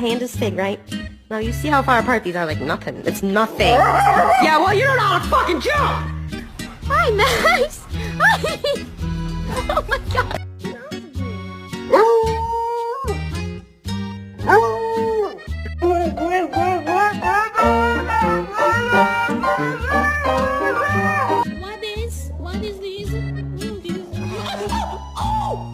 hand is thick, right? Now you see how far apart these are, like nothing. It's nothing. Yeah, well, you don't know how to fucking jump! Hi, Max! Hi! Oh my god! What is this? Oh!